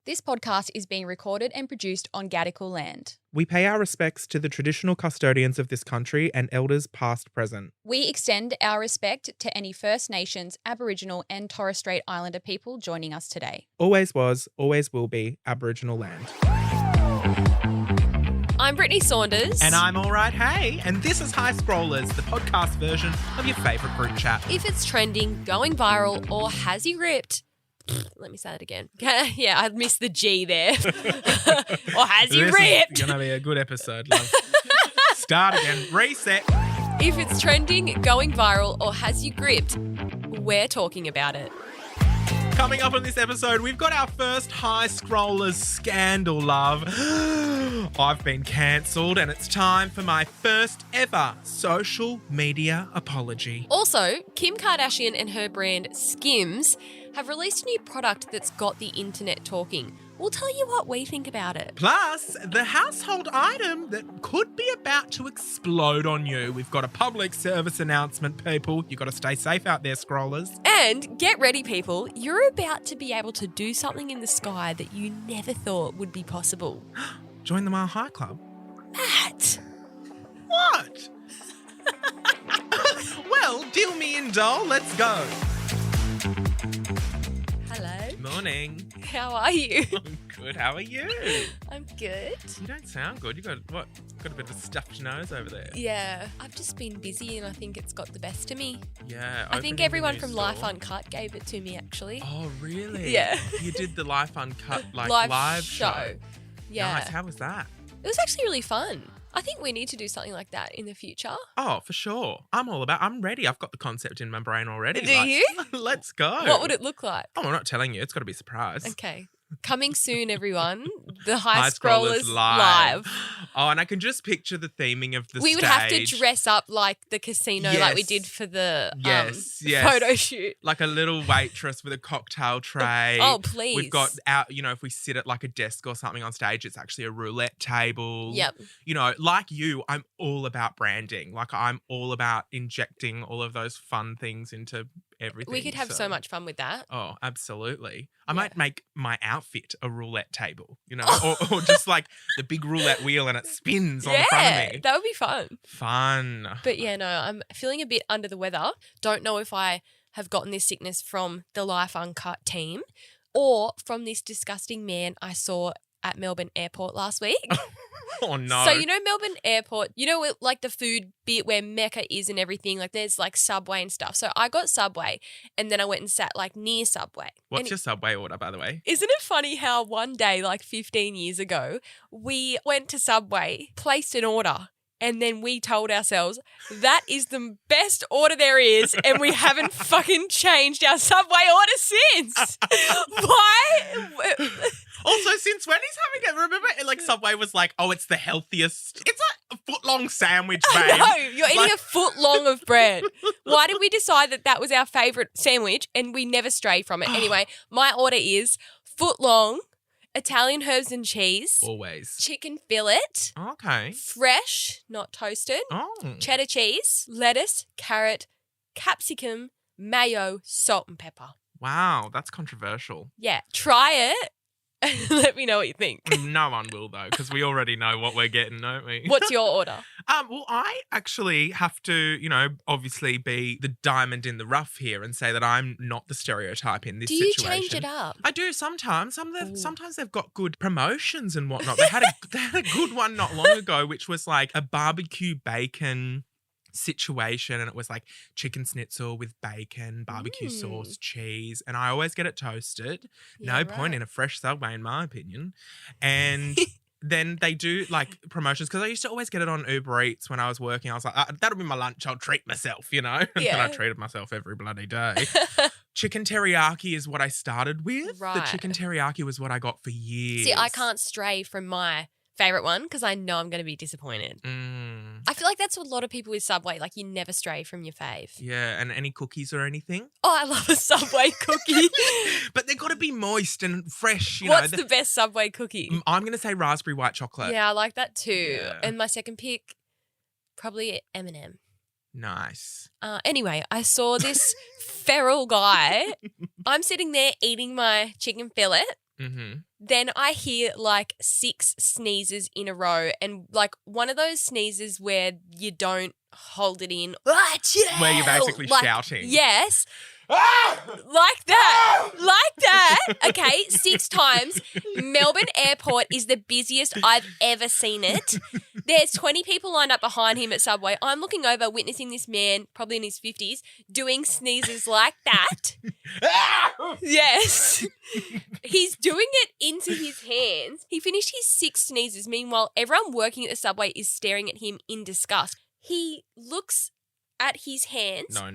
This podcast is being recorded and produced on Gadigal land. We pay our respects to the traditional custodians of this country and elders past, present. We extend our respect to any First Nations, Aboriginal and Torres Strait Islander people joining us today. Always was, always will be Aboriginal land. I'm Brittney Saunders. And I'm Alright Hey, and this is High Scrollers, the podcast version of your favourite group chat. If it's trending, going viral, or has you ripped... Let me say that again. Yeah, I missed the G there. Or has you ripped? It's going to be a good episode, love. Start again. Reset. If it's trending, going viral, or has you gripped, we're talking about it. Coming up on this episode, we've got our first High Scrollers scandal, love. I've been cancelled and it's time for my first ever social media apology. Also, Kim Kardashian and her brand Skims have released a new product that's got the internet talking. We'll tell you what we think about it. Plus, the household item that could be about to explode on you. We've got a public service announcement, people. You've got to stay safe out there, scrollers. And get ready, people. You're about to be able to do something in the sky that you never thought would be possible. Join the Mile High Club. Matt! What? Well, deal me in, doll. Let's go. Hello. Morning. How are you? I'm good. How are you? I'm good. You don't sound good. You got what? Got a bit of a stuffed nose over there. Yeah, I've just been busy and I think it's got the best of me. Yeah. I think opening everyone the new from store. Life Uncut gave it to me, actually. Oh, really? Yeah. You did the Life Uncut live show. Yeah. Nice. How was that? It was actually really fun. I think we need to do something like that in the future. Oh, for sure. I'm ready. I've got the concept in my brain already. Do you? Let's go. What would it look like? Oh, I'm not telling you. It's got to be a surprise. Okay. Coming soon, everyone. The High High Scrollers Scrollers live. live. Oh, and I can just picture the theming of the We stage. would have to dress up like the casino, like we Yes. did for the Yes. photo shoot. Like a little waitress with a cocktail tray. Oh, please. We've got out, if we sit at like a desk or something on stage, it's actually a roulette table. Yep. Like you, I'm all about branding. Like I'm all about injecting all of those fun things into everything. We could have so much fun with that. Oh, absolutely. I Yeah. might make my outfit a roulette table, or just like the big roulette wheel and it spins on the front of me. That would be fun. Fun. But yeah, no, I'm feeling a bit under the weather. Don't know if I have gotten this sickness from the Life Uncut team or from this disgusting man I saw at Melbourne Airport last week. Oh, no. So, Melbourne Airport, like the food bit where Mecca is and everything, like there's like Subway and stuff. So I got Subway and then I went and sat like near Subway. What's your Subway order, by the way? Isn't it funny how one day, like 15 years ago, we went to Subway, placed an order, and then we told ourselves that is the best order there is, and we haven't fucking changed our Subway order since. Why? Also, since when he's having it? Remember, like Subway was like, oh, it's the healthiest. It's a foot-long sandwich, babe. No, you're eating a foot long of bread. Why did we decide that was our favourite sandwich and we never stray from it? Anyway, my order is foot long, Italian herbs and cheese, Always. chicken fillet, Okay. fresh, not toasted, Oh. cheddar cheese, lettuce, carrot, capsicum, mayo, salt and pepper. Wow, that's controversial. Yeah, try it. Let me know what you think. No one will, though, because we already know what we're getting, don't we? What's your order? Well, I actually have to, obviously be the diamond in the rough here and say that I'm not the stereotype in this Do you situation. change it up? I do sometimes. Ooh. Sometimes they've got good promotions and whatnot. They had a good one not long ago, which was like a barbecue bacon situation, and it was like chicken schnitzel with bacon, barbecue sauce, cheese, and I always get it toasted. Yeah, No point right. in a fresh Subway, in my opinion. And then they do like promotions, because I used to always get it on Uber Eats when I was working. I was like, that'll be my lunch. I'll treat myself, And then Yeah. I treated myself every bloody day. Chicken teriyaki is what I started with. Right. The chicken teriyaki was what I got for years. See, I can't stray from my favourite one because I know I'm going to be disappointed. I feel like that's what a lot of people with Subway, like you never stray from your fave. Yeah, and any cookies or anything? Oh, I love a Subway cookie. But they've got to be moist and fresh, What's the best Subway cookie? I'm going to say raspberry white chocolate. Yeah, I like that too. Yeah. And my second pick, probably M&M. Nice. Anyway, I saw this feral guy. I'm sitting there eating my chicken fillet Mm-hmm. Then I hear like 6 sneezes in a row, and like one of those sneezes where you don't hold it in. Where you're basically Like, shouting. Yes. Like that. Like that. Okay, 6 times. Melbourne Airport is the busiest I've ever seen it. There's 20 people lined up behind him at Subway. I'm looking over, witnessing this man, probably in his 50s, doing sneezes like that. Yes. He's doing it into his hands. He finished his 6 sneezes. Meanwhile, everyone working at the Subway is staring at him in disgust. He looks at his hands. No.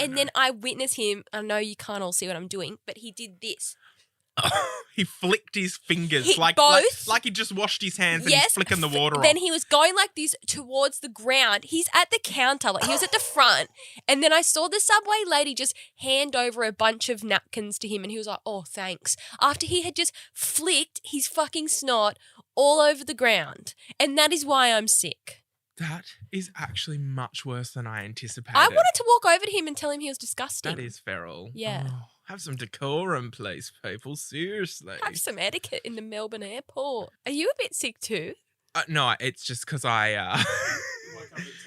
And then I witness him. I know you can't all see what I'm doing, but he did this. He flicked his fingers like he just washed his hands and he's flicking the water off. Then he was going like this towards the ground. He's at the counter. Like he was at the front. And then I saw the Subway lady just hand over a bunch of napkins to him and he was like, oh, thanks. After he had just flicked his fucking snot all over the ground. And that is why I'm sick. That is actually much worse than I anticipated. I wanted to walk over to him and tell him he was disgusting. That is feral. Yeah. Oh, have some decorum, please, people. Seriously. Have some etiquette in the Melbourne airport. Are you a bit sick too? No, it's just because I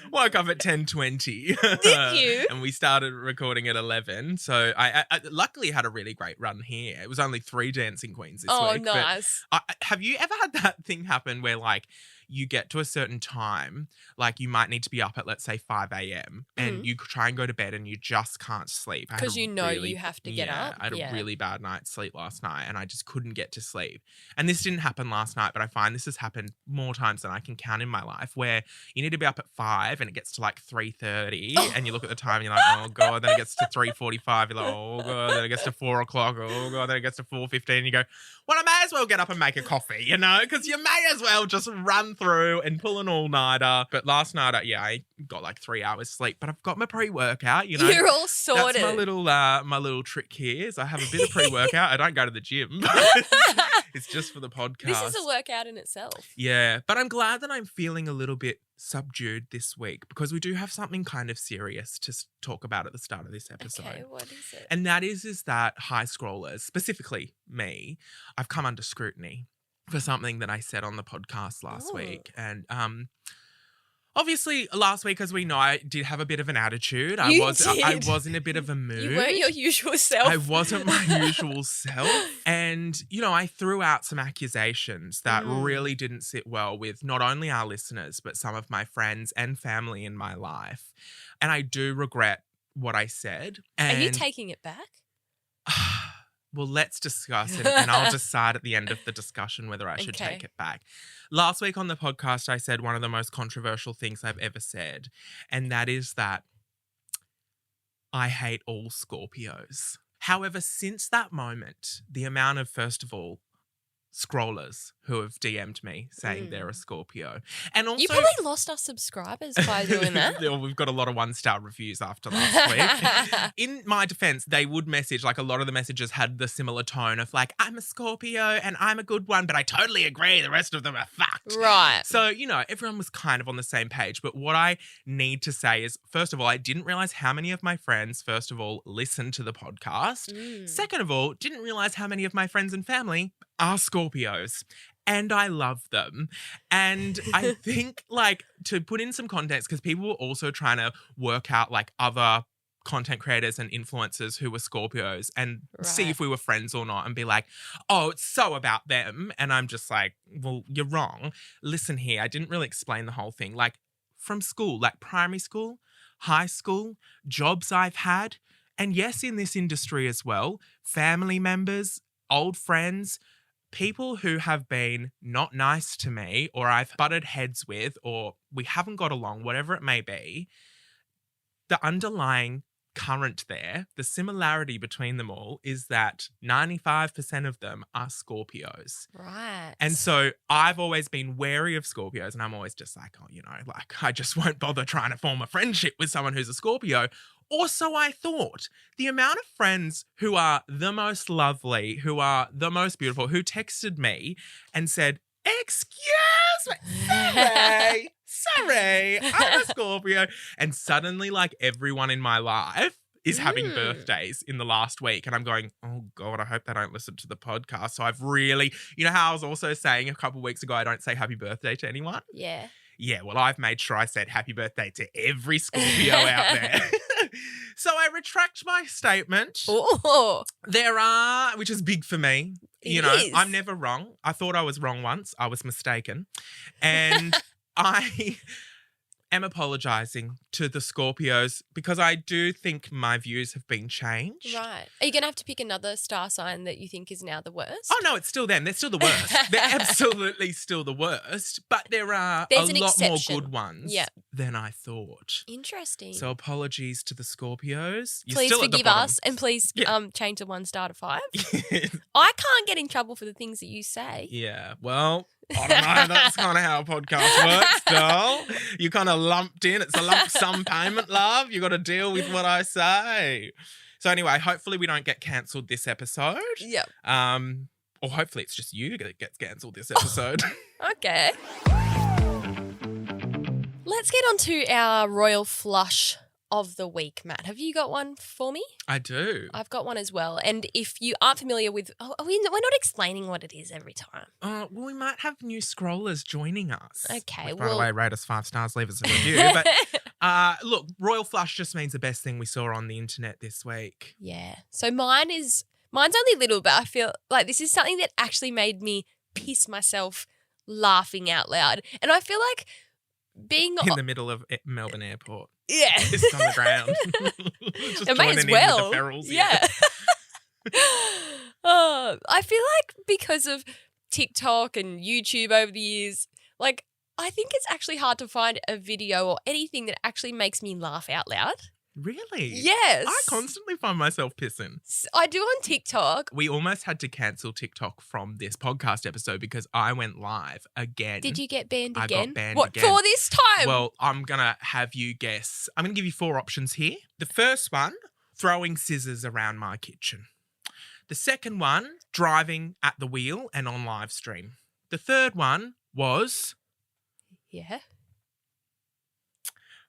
woke up at 10:20. Did you? And we started recording at 11. So I luckily had a really great run here. It was only 3 Dancing Queens this week. Oh, nice. Have you ever had that thing happen where like you get to a certain time, like you might need to be up at, let's say, 5 a.m. and you try and go to bed and you just can't sleep. Because you know you have to get up. I had a really bad night's sleep last night and I just couldn't get to sleep. And this didn't happen last night, but I find this has happened more times than I can count in my life where you need to be up at 5 and it gets to like 3:30 and you look at the time and you're like, oh God, then it gets to 3:45. You're like, oh God, then it gets to 4 o'clock. Oh God, then it gets to 4:15. You go, well, I may as well get up and make a coffee, you know, because you may as well just run through and pull an all-nighter. But last night, I got like 3 hours sleep, but I've got my pre-workout, you know. You're all sorted. That's my little trick here is I have a bit of pre-workout. I don't go to the gym. It's just for the podcast. This is a workout in itself. Yeah, but I'm glad that I'm feeling a little bit subdued this week because we do have something kind of serious to talk about at the start of this episode. Okay, what is it? And that is that high scrollers, specifically me, I've come under scrutiny for something that I said on the podcast last week. And obviously last week, as we know, I did have a bit of an attitude. I was in a bit of a mood. You weren't your usual self. I wasn't my usual self. And, you know, I threw out some accusations that really didn't sit well with not only our listeners, but some of my friends and family in my life. And I do regret what I said. And are you taking it back? Well, let's discuss it and I'll decide at the end of the discussion whether I should take it back. Last week on the podcast, I said one of the most controversial things I've ever said, and that is that I hate all Scorpios. However, since that moment, the amount of, first of all, scrollers who have DM'd me saying they're a Scorpio. And also, you probably lost our subscribers by doing that. We've got a lot of 1-star reviews after last week. In my defense, they would message, like a lot of the messages had the similar tone of like, I'm a Scorpio and I'm a good one, but I totally agree. The rest of them are fucked. Right. So, you know, everyone was kind of on the same page. But what I need to say is, first of all, I didn't realize how many of my friends, first of all, listen to the podcast. Second of all, didn't realize how many of my friends and family are Scorpios. And I love them. And I think, like, to put in some context, because people were also trying to work out, like, other content creators and influencers who were Scorpios and see if we were friends or not and be like, oh, it's so about them. And I'm just like, well, you're wrong. Listen here, I didn't really explain the whole thing. Like, from school, like primary school, high school, jobs I've had, and yes, in this industry as well, family members, old friends, people who have been not nice to me or I've butted heads with or we haven't got along, whatever it may be, the underlying current there, the similarity between them all is that 95% of them are Scorpios. Right. And so I've always been wary of Scorpios and I'm always just like, oh, you know, like I just won't bother trying to form a friendship with someone who's a Scorpio. Or so I thought. The amount of friends who are the most lovely, who are the most beautiful, who texted me and said, excuse me, sorry, I'm a Scorpio. And suddenly, like, everyone in my life is having birthdays in the last week. And I'm going, oh God, I hope they don't listen to the podcast. So I've really, you know how I was also saying a couple of weeks ago, I don't say happy birthday to anyone? Yeah. Yeah, well, I've made sure I said happy birthday to every Scorpio out there. So I retract my statement. Oh. There are, which is big for me. It is. I'm never wrong. I thought I was wrong once. I was mistaken. And I am apologising to the Scorpios because I do think my views have been changed. Right. Are you going to have to pick another star sign that you think is now the worst? Oh, no, it's still them. They're still the worst. They're absolutely still the worst. But there are There's a an lot exception. more good ones than I thought. Interesting. So apologies to the Scorpios. You're Please still at the forgive bottom. us and please Yeah. change the 1 star to 5. I can't get in trouble for the things that you say. Yeah, well, I don't know. That's kind of how a podcast works, doll. You kind of lumped in. It's a lump sum payment, love. You got to deal with what I say. So anyway, hopefully we don't get cancelled this episode. Yep. Or hopefully it's just you that gets cancelled this episode. Okay. Let's get on to our royal flush of the week, Matt. Have you got one for me? I do. I've got one as well. And if you aren't familiar with, we're not explaining what it is every time. Well, we might have new scrollers joining us. Okay, Which, by the way, rate us 5 stars, leave us a review. But look, royal flush just means the best thing we saw on the internet this week. Yeah. So mine's only little, but I feel like this is something that actually made me piss myself laughing out loud. And I feel like being in the middle of Melbourne Airport. Yeah. Just on the ground. Just it may as joining in well. with the ferals. Yeah. I feel like because of TikTok and YouTube over the years, like I think it's actually hard to find a video or anything that actually makes me laugh out loud. Really? Yes. I constantly find myself pissing. I do on TikTok. We almost had to cancel TikTok from this podcast episode because I went live again. Did you get banned I again? got banned what, again. for this time? Well, I'm going to have you guess. I'm going to give you 4 options here. The first one, throwing scissors around my kitchen. The second one, driving at the wheel and on live stream. The third one was... Yeah.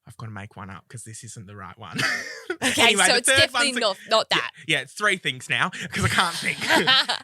I've got to make one up because this isn't the right one. Okay, Anyway, so the it's third definitely one's not that. Yeah, it's 3 things now because I can't think.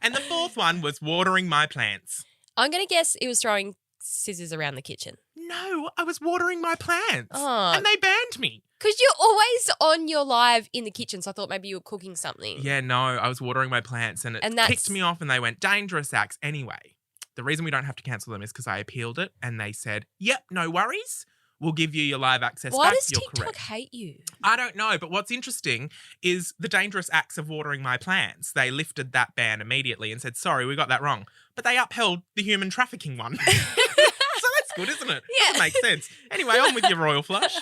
And the fourth one was watering my plants. I'm going to guess it was throwing scissors around the kitchen. No, I was watering my plants. Oh. And they banned me. Because you're always on your live in the kitchen, so I thought maybe you were cooking something. Yeah, no, I was watering my plants and it And that's- picked me off and they went, dangerous acts. Anyway, the reason we don't have to cancel them is because I appealed it and they said, yep, no worries. We'll give you your live access Why back. does You're TikTok correct. hate you? I don't know, but what's interesting is the dangerous acts of watering my plants. They lifted that ban immediately and said, sorry, we got that wrong. But they upheld the human trafficking one. So that's good, isn't it? Yeah. Doesn't make sense. Anyway, on with your royal flush.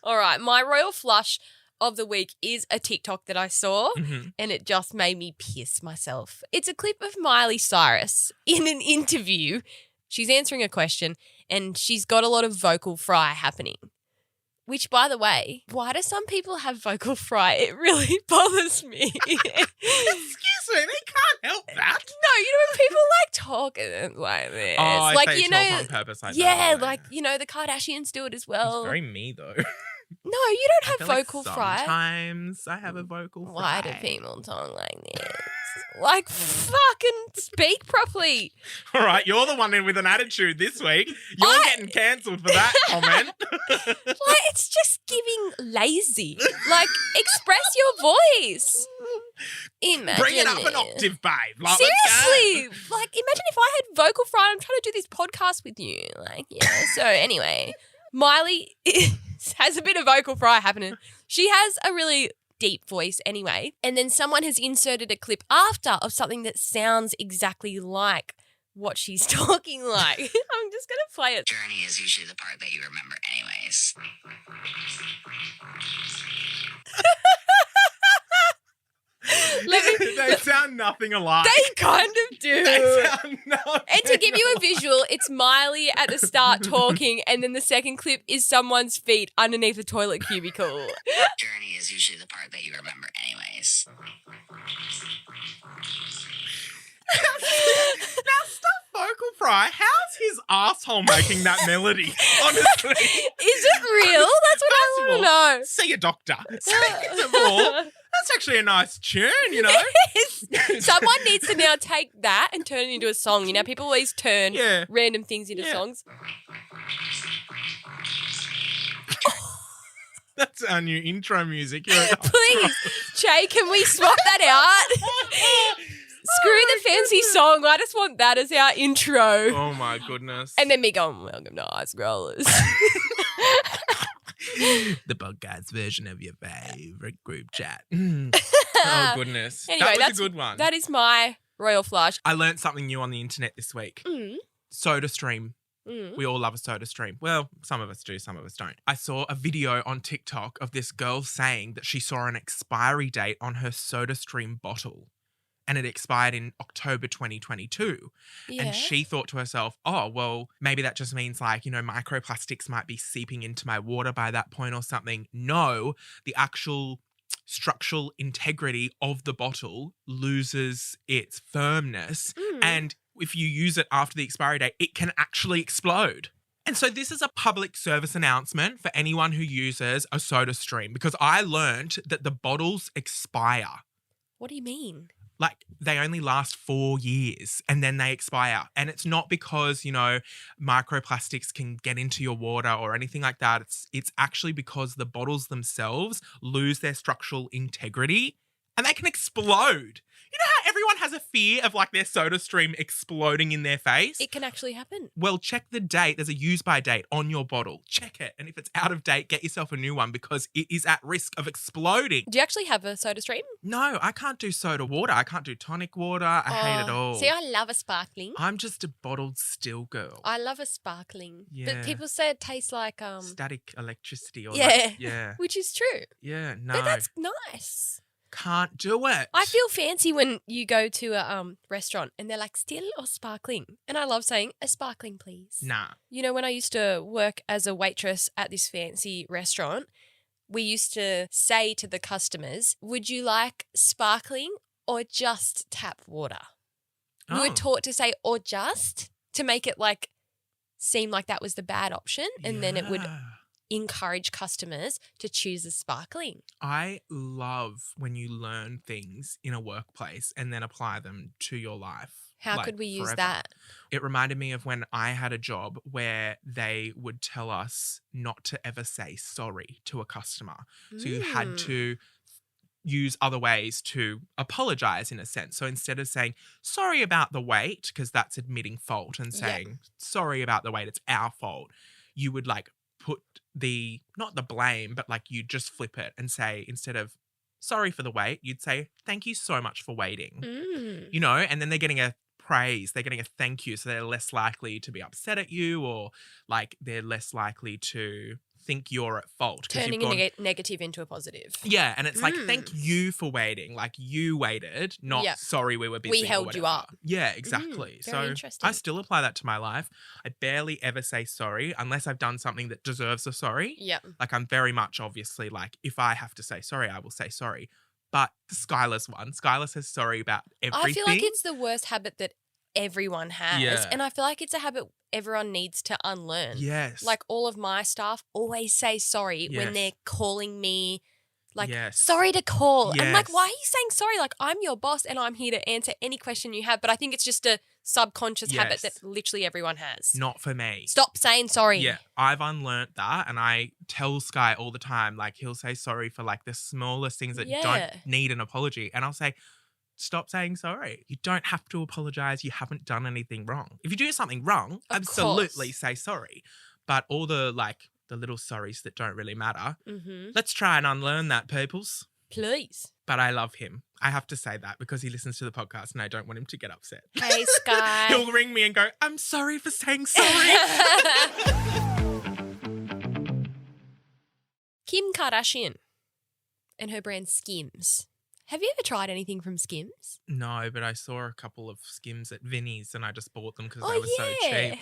All right, my royal flush of the week is a TikTok that I saw Mhm. and it just made me piss myself. It's a clip of Miley Cyrus in an interview. She's answering a question and she's got a lot of vocal fry happening. Which, by the way, why do some people have vocal fry? It really bothers me. Excuse me, they can't help that. No, you know when people like talking like this. Oh, like if they you talk know, on purpose, I know. yeah, like you know the Kardashians do it as well. It's very me, though. No, you don't I have feel like vocal fry. Sometimes I have a vocal fry. Why do people talk like this? Like fucking speak properly. All right, you're the one in with an attitude this week. You're getting cancelled for that comment. Like it's just giving lazy. Like express your voice. Imagine Bring it up it. an octave, babe. Like, let's go. Seriously, like imagine if I had vocal fry and I'm trying to do this podcast with you. Like, yeah. So anyway, Miley has a bit of vocal fry happening. She has a really deep voice anyway. And then someone has inserted a clip after of something that sounds exactly like what she's talking like. I'm just going to play it. Journey is usually the part that you remember anyways. They sound nothing alike. They kind of do. They sound nothing And to give you a visual, it's Miley at the start talking, and then the second clip is someone's feet underneath a toilet cubicle. Journey is usually the part that you remember anyways. Now stop vocal fry. How's his asshole making that melody? Honestly. Is it real? That's what I First of all, No. see a doctor. Second of all, that's actually a nice tune, you know? Someone needs to now take that and turn it into a song. You know, people always turn Yeah. random things into Yeah. songs. That's our new intro music. You're at Please, Chae, can we swap that out? Screw the fancy song. I just want that as our intro. Oh my goodness. And then me going, welcome to Ice Growlers. The podcast version of your favourite group chat. Oh goodness. Anyway, that was a good one. That is my royal flush. I learnt something new on the internet this week. Soda stream. We all love a soda stream. Well, some of us do, some of us don't. I saw a video on TikTok of this girl saying that she saw an expiry date on her soda stream bottle and it expired in October 2022. Yeah. And she thought to herself, oh, well, maybe that just means like, you know, microplastics might be seeping into my water by that point or something. No, the actual structural integrity of the bottle loses its firmness. And if you use it after the expiry date, it can actually explode. And so this is a public service announcement for anyone who uses a soda stream because I learned that the bottles expire. What do you mean? Like they only last 4 years and then they expire. And it's not because, you know, microplastics can get into your water or anything like that. It's actually because the bottles themselves lose their structural integrity and they can explode. You know how everyone has a fear of like their soda stream exploding in their face? It can actually happen. Well, check the date. There's a use by date on your bottle. Check it. And if it's out of date, get yourself a new one because it is at risk of exploding. Do you actually have a soda stream? No, I can't do soda water. I can't do tonic water. I hate it all. See, I love a sparkling. I'm just a bottled still girl. I love a sparkling. Yeah. But people say it tastes like Static electricity or Yeah. like, yeah. which is true. Yeah, no. But that's nice. Can't do it. I feel fancy when you go to a restaurant and they're like still or sparkling. And I love saying a sparkling, please. Nah. You know, when I used to work as a waitress at this fancy restaurant, we used to say to the customers, would you like sparkling or just tap water? We were Oh. taught to say or just to make it like seem like that was the bad option and then it would Yeah. encourage customers to choose the sparkling. I love when you learn things in a workplace and then apply them to your life. How like, could we use forever. that? It reminded me of when I had a job where they would tell us not to ever say sorry to a customer. So you had to use other ways to apologize in a sense. So instead of saying sorry about the wait, because that's admitting fault and saying sorry about the wait, it's our fault, you would like put not the blame, but like you just flip it and say, instead of sorry for the wait, you'd say, thank you so much for waiting, you know, and then they're getting a praise, they're getting a thank you. So they're less likely to be upset at you or like they're less likely to think you're at fault. Turning a negative into a positive. Yeah, and it's like, thank you for waiting. Like you waited, not sorry we were busy. We held you up. Yeah, exactly. Very So interesting. I still apply that to my life. I barely ever say sorry unless I've done something that deserves a sorry. Yeah. Like I'm very much obviously like if I have to say sorry, I will say sorry. But Skylar's one. Skylar says sorry about everything. I feel like it's the worst habit that everyone has. Yeah. And I feel like it's a habit everyone needs to unlearn. Yes. Like all of my staff always say sorry when Yes. they're calling me. Like, Yes. sorry to call. I'm like, Yes. why are you saying sorry? Like, I'm your boss and I'm here to answer any question you have. But I think it's just a subconscious habit Yes. that literally everyone has. Not for me. Stop saying sorry. Yeah, I've unlearned that and I tell Sky all the time, like he'll say sorry for like the smallest things that Yeah. don't need an apology. And I'll say, stop saying sorry. You don't have to apologize. You haven't done anything wrong. If you do something wrong, Of absolutely course. say sorry. But all the little sorries that don't really matter, Mm-hmm. let's try and unlearn that, peoples. Please. But I love him. I have to say that because he listens to the podcast and I don't want him to get upset. Hey, Sky. He'll ring me and go, I'm sorry for saying sorry. Kim Kardashian and her brand Skims. Have you ever tried anything from Skims? No, but I saw a couple of Skims at Vinnie's and I just bought them because they were so cheap.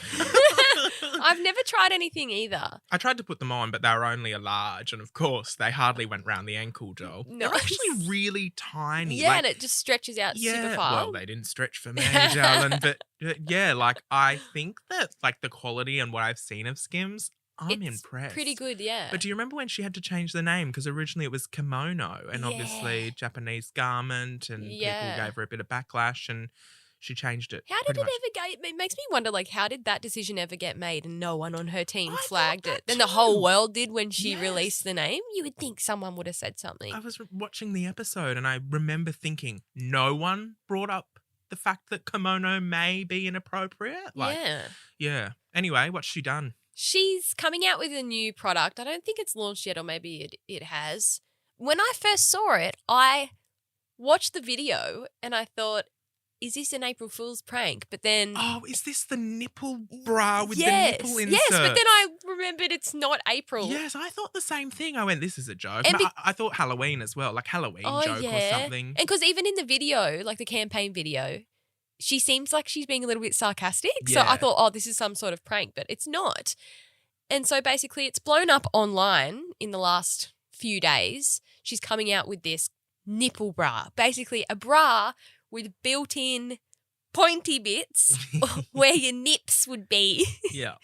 I've never tried anything either. I tried to put them on, but they were only a large. And of course, they hardly went round the ankle, Joel. They're Nice. actually really tiny. Yeah, like, and it just stretches out super far. Well, they didn't stretch for me, darling. But yeah, like I think that like the quality and what I've seen of Skims, I'm It's impressed. pretty good, yeah. But do you remember when she had to change the name? Because originally it was kimono and obviously Japanese garment and people gave her a bit of backlash and she changed it. How did pretty it much. ever get? It makes me wonder, like, how did that decision ever get made and no one on her team I thought flagged that it? Then the whole too. world did when she Yes. released the name. You would think someone would have said something. I was watching the episode and I remember thinking no one brought up the fact that kimono may be inappropriate. Yeah. Anyway, what's she done? She's coming out with a new product. I don't think it's launched yet, or maybe it has. When I first saw it, I watched the video and I thought, is this an April Fool's prank? But then... Oh, is this the nipple bra with the nipple insert? Yes, but then I remembered it's not April. Yes, I thought the same thing. I went, this is a joke. And But I thought Halloween as well, like Halloween joke or something. And because even in the video, like the campaign video, she seems like she's being a little bit sarcastic. So Yeah. I thought, oh, this is some sort of prank, but it's not. And so basically it's blown up online in the last few days. She's coming out with this nipple bra, basically a bra with built-in pointy bits where your nips would be. Yeah.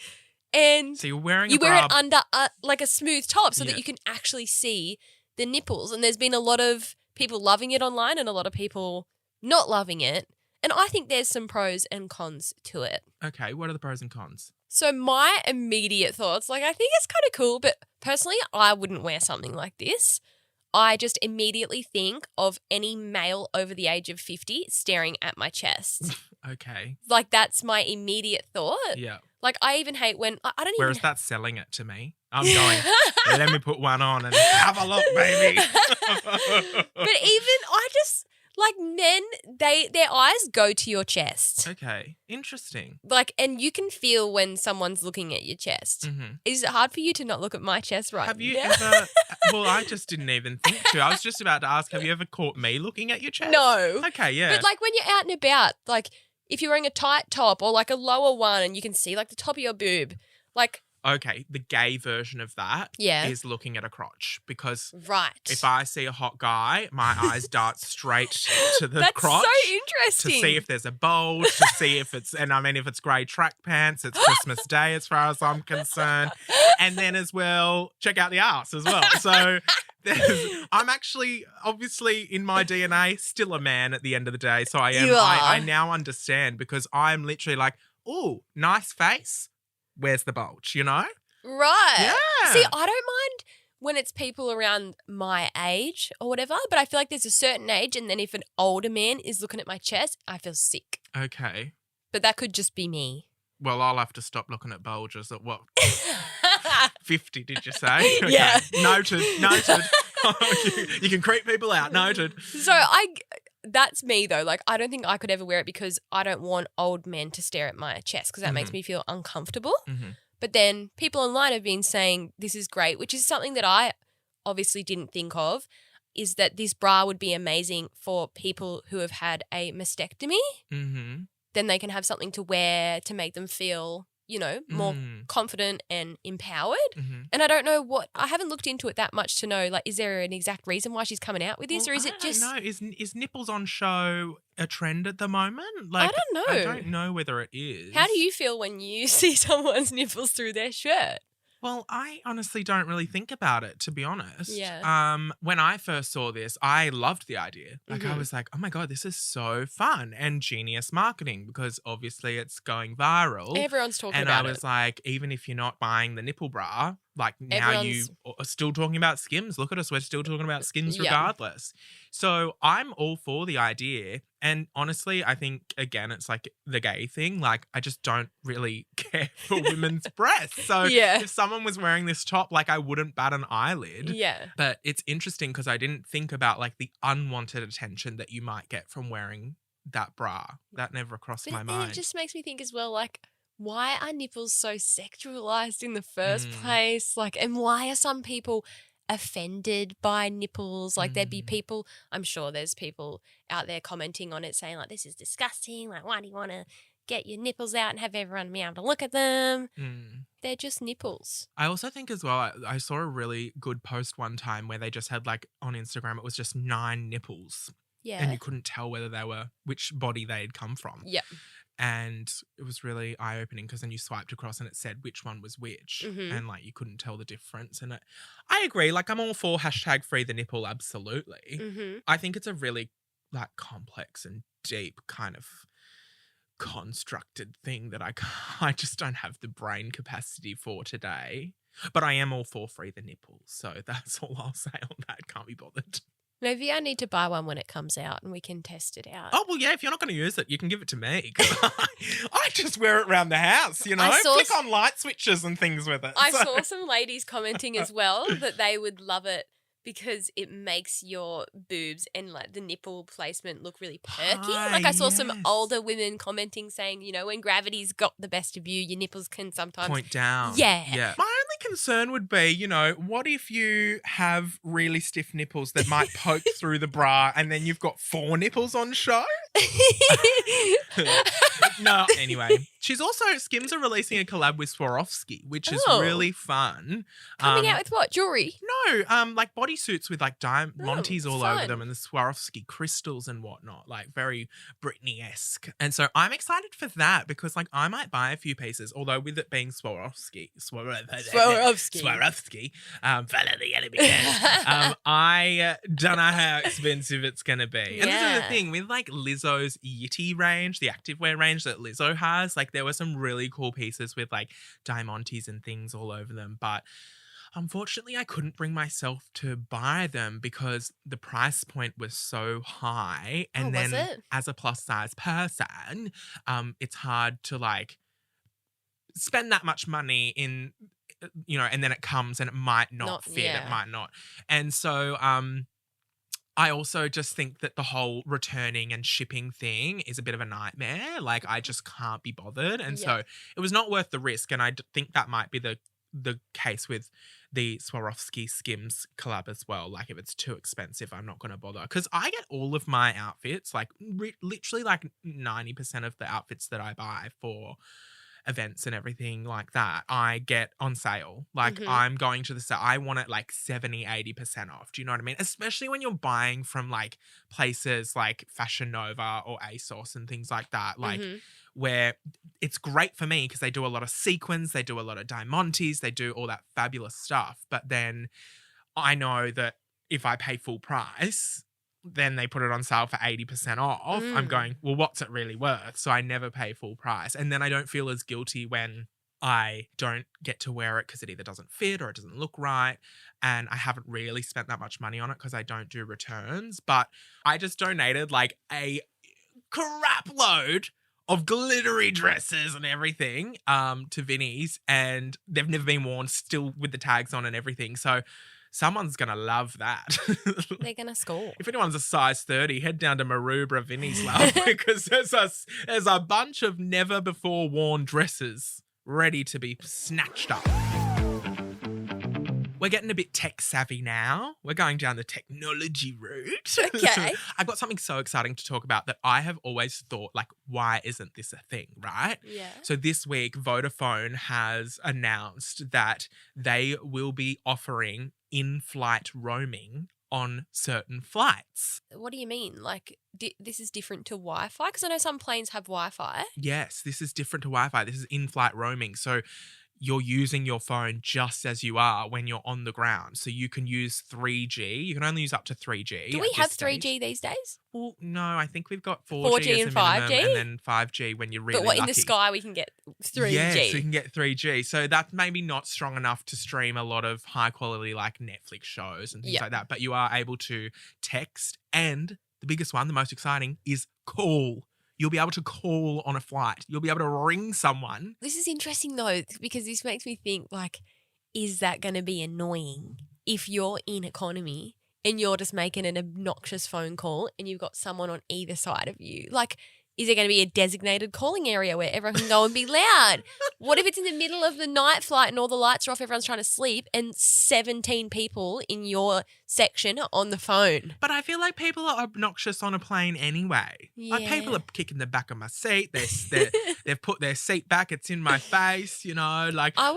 And So you're wearing you a bra. wear it under like a smooth top so Yeah. that you can actually see the nipples. And there's been a lot of people loving it online and a lot of people not loving it. And I think there's some pros and cons to it. Okay, what are the pros and cons? So my immediate thoughts, like I think it's kind of cool, but personally I wouldn't wear something like this. I just immediately think of any male over the age of 50 staring at my chest. Okay. Like that's my immediate thought. Yeah. Like I even hate when I don't Whereas even that's selling it to me. I'm going, let me put one on and have a look, baby. But even I just like men, their eyes go to your chest. Okay. Interesting. Like, and you can feel when someone's looking at your chest. Mm-hmm. Is it hard for you to not look at my chest right Have you now? ever, well, I just didn't even think to. I was just about to ask, have you ever caught me looking at your chest? No. Okay, yeah. But like when you're out and about, like if you're wearing a tight top or like a lower one and you can see like the top of your boob, like. Okay, the gay version of that is looking at a crotch because Right. if I see a hot guy, my eyes dart straight to the That's crotch. so interesting. To see if there's a bulge, to see if it's, and I mean, if it's grey track pants, it's Christmas Day as far as I'm concerned. And then as well, check out the arse as well. So I'm actually, obviously in my DNA, still a man at the end of the day. So I am, You are. I now understand because I'm literally like, oh, nice face. Where's the bulge, you know? Right. Yeah. See, I don't mind when it's people around my age or whatever, but I feel like there's a certain age and then if an older man is looking at my chest, I feel sick. Okay. But that could just be me. Well, I'll have to stop looking at bulges at what? 50, did you say? Okay. Yeah. Noted. You can creep people out. Noted. So that's me though. Like I don't think I could ever wear it because I don't want old men to stare at my chest because that makes me feel uncomfortable. Mm-hmm. But then people online have been saying this is great, which is something that I obviously didn't think of, is that this bra would be amazing for people who have had a mastectomy. Mm-hmm. Then they can have something to wear to make them feel, you know, more confident and empowered. Mm-hmm. And I don't know I haven't looked into it that much to know, like, is there an exact reason why she's coming out with this or is it just. No, is nipples on show a trend at the moment? Like, I don't know. I don't know whether it is. How do you feel when you see someone's nipples through their shirt? Well, I honestly don't really think about it, to be honest. Yeah. When I first saw this, I loved the idea. Like, I Mhm. was like, oh my God, this is so fun and genius marketing because obviously it's going viral. Everyone's talking And about I was it. like, even if you're not buying the nipple bra, like now you are still talking about Skims. Look at us, we're still talking about Skims Yeah. regardless. So I'm all for the idea. And honestly, I think, again, it's like the gay thing. Like, I just don't really care for women's breasts. So Yeah. if someone was wearing this top, like, I wouldn't bat an eyelid. Yeah. But it's interesting because I didn't think about, like, the unwanted attention that you might get from wearing that bra. That never crossed my And mind. it just makes me think as well, like, why are nipples so sexualized in the first place? Like, and why are some people offended by nipples? Like, there'd be people, I'm sure there's people out there commenting on it saying, like, this is disgusting. Like, why do you want to get your nipples out and have everyone be able to look at them? They're just nipples. I also think as well, I saw a really good post one time where they just had, like, on Instagram, it was just 9 nipples. Yeah. And you couldn't tell whether they were, which body they had come from. Yep. And it was really eye-opening because then you swiped across and it said which one was which. And, like, you couldn't tell the difference. And I agree. Like, I'm all for #free the nipple, absolutely. I think it's a really, like, complex and deep kind of constructed thing that I just don't have the brain capacity for today. But I am all for free the nipple. So that's all I'll say on that. Can't be bothered. Maybe I need to buy one when it comes out and we can test it out. Oh, well, yeah, if you're not going to use it, you can give it to me. 'Cause I just wear it around the house, you know? Flick on light switches and things with it. I saw some ladies commenting as well that they would love it because it makes your boobs and like the nipple placement look really perky. Like I saw some older women commenting saying, you know, when gravity's got the best of you, your nipples can sometimes point down. Yeah. My only concern would be, you know, what if you have really stiff nipples that might poke through the bra and then you've got 4 nipples on show? No, anyway. Skims are releasing a collab with Swarovski, which is really fun. Coming out with what? Jewelry? No, like bodysuits with like diamantes all fun. over them and the Swarovski crystals and whatnot, like very Brittney-esque. And so I'm excited for that because like I might buy a few pieces, although with it being Swarovski, follow the enemy. I don't know how expensive it's going to be. And this is the thing with like Lizzo's Yitty range, the activewear range that Lizzo has, like there were some really cool pieces with like diamantes and things all over them. But unfortunately, I couldn't bring myself to buy them because the price point was so high. And then as a plus size person, it's hard to like spend that much money in, you know, and then it comes and it might not fit. It might not. And so, I also just think that the whole returning and shipping thing is a bit of a nightmare. Like, I just can't be bothered. And so it was not worth the risk. And I think that might be the case with the Swarovski Skims collab as well. Like, if it's too expensive, I'm not going to bother. Because I get all of my outfits, like literally like 90% of the outfits that I buy for events and everything like that, I get on sale. Like I'm going to the sale. I want it like 70-80% off. Do you know what I mean? Especially when you're buying from like places like Fashion Nova or ASOS and things like that. Like where it's great for me because they do a lot of sequins, they do a lot of diamantes, they do all that fabulous stuff. But then I know that if I pay full price, then they put it on sale for 80% off. I'm going, well, what's it really worth? So I never pay full price. And then I don't feel as guilty when I don't get to wear it because it either doesn't fit or it doesn't look right. And I haven't really spent that much money on it because I don't do returns. But I just donated like a crap load of glittery dresses and everything to Vinnie's. And they've never been worn, still with the tags on and everything. So someone's going to love that. They're going to score. If anyone's a size 30, head down to Maroubra Vinnie's love because there's a bunch of never before worn dresses ready to be snatched up. We're getting a bit tech savvy now. We're going down the technology route. Okay. I've got something so exciting to talk about that I have always thought, like, why isn't this a thing, right? Yeah. So this week, Vodafone has announced that they will be offering in-flight roaming on certain flights. What do you mean? Like, this is different to Wi-Fi? Because I know some planes have Wi-Fi. Yes, this is different to Wi-Fi. This is in-flight roaming. So you're using your phone just as you are when you're on the ground. So you can use 3G. You can only use up to 3G. Do we have 3G these days? Well, no, I think we've got 4G, 4G as and a minimum, 5G? and then 5G when you're really But what, in lucky. the sky we can get 3G? Yeah, so you can get 3G. So that's maybe not strong enough to stream a lot of high quality like Netflix shows and things like that. But you are able to text, and the biggest one, the most exciting, is call. You'll be able to call on a flight. You'll be able to ring someone. This is interesting though, because this makes me think, like, is that going to be annoying if you're in economy and you're just making an obnoxious phone call and you've got someone on either side of you? Like, is there going to be a designated calling area where everyone can go and be loud? What if it's in the middle of the night flight and all the lights are off, everyone's trying to sleep, and 17 people in your section are on the phone? But I feel like people are obnoxious on a plane anyway. Like, Yeah. people are kicking the back of my seat. They've put their seat back. It's in my face, you know. Like, I'm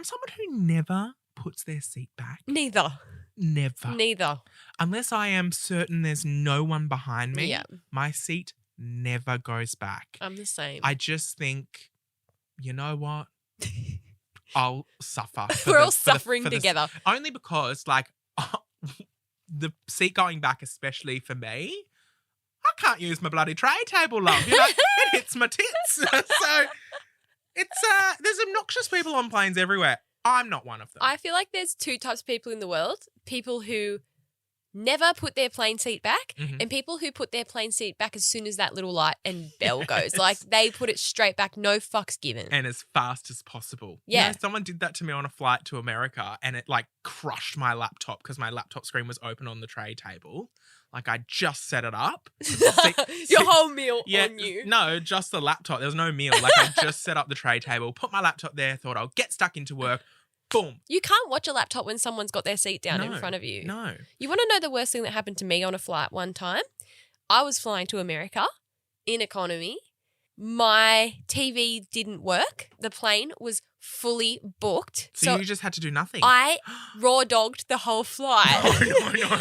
someone who never puts their seat back. Neither. Never. Neither. Unless I am certain there's no one behind me, Yeah. my seat never goes back. I'm the same. I just think, you know what? I'll suffer. We're all suffering together. Only because, like, the seat going back, especially for me, I can't use my bloody tray table, love. You know, it hits my tits. So it's there's obnoxious people on planes everywhere. I'm not one of them. I feel like there's two types of people in the world. People who never put their plane seat back and people who put their plane seat back as soon as that little light and bell goes. Like they put it straight back, no fucks given. And as fast as possible. Yeah. You know, someone did that to me on a flight to America and it like crushed my laptop because my laptop screen was open on the tray table. Like I just set it up. Your whole meal on you. No, just the laptop. There was no meal. Like I just set up the tray table, put my laptop there, thought I'll get stuck into work. Boom. You can't watch a laptop when someone's got their seat down in front of you. No. You want to know the worst thing that happened to me on a flight one time? I was flying to America in economy. My TV didn't work. The plane was fully booked. So you just had to do nothing. I raw dogged the whole flight. No.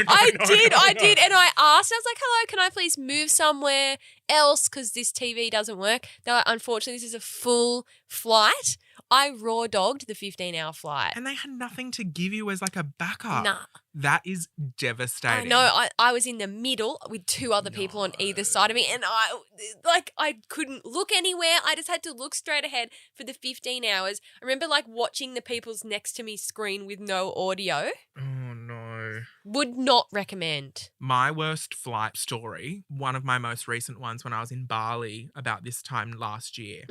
I did. And I asked, I was like, hello, can I please move somewhere else because this TV doesn't work? They're like, unfortunately, this is a full flight. I raw dogged the 15-hour flight. And they had nothing to give you as like a backup. Nah. That is devastating. I know. I was in the middle with two other people on either side of me and I couldn't look anywhere. I just had to look straight ahead for the 15 hours. I remember like watching the people's next to me screen with no audio. Oh, no. Would not recommend. My worst flight story, one of my most recent ones when I was in Bali about this time last year.